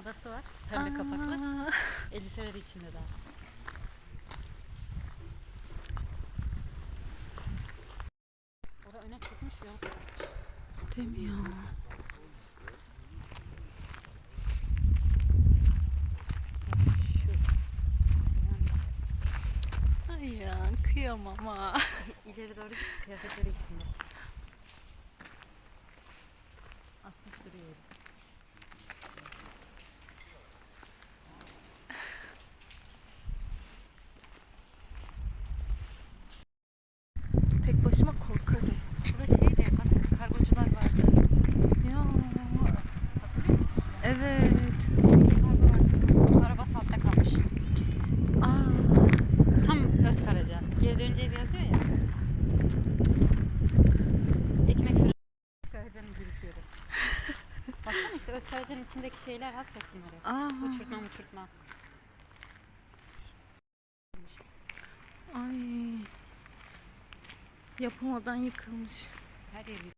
odası var. Pembe kapaklı. Elbiseleri içinde daha. Orada öne çıkmış yol. Değil mi ya? Ay ya kıyamam ha. İleri doğru git, kıyafetleri içinde. Asmış duruyor. Tek başıma korkarım. Burada şey de nasıl kargocular vardı. Ya. Hatırlıyor musun? Evet. Kargo vardı. Araba altta kalmış. Aa. Tam Özkaraca. Geri döneceğiz yazıyor ya. Ekmek fırını. Özkaraca'nın girişi yeri. Baksana işte Özkaraca'nın içindeki şeyler hasret bunları. Aa. Uçurtma. Ay. Yapamadan yıkılmış. Her yer yıkılmış.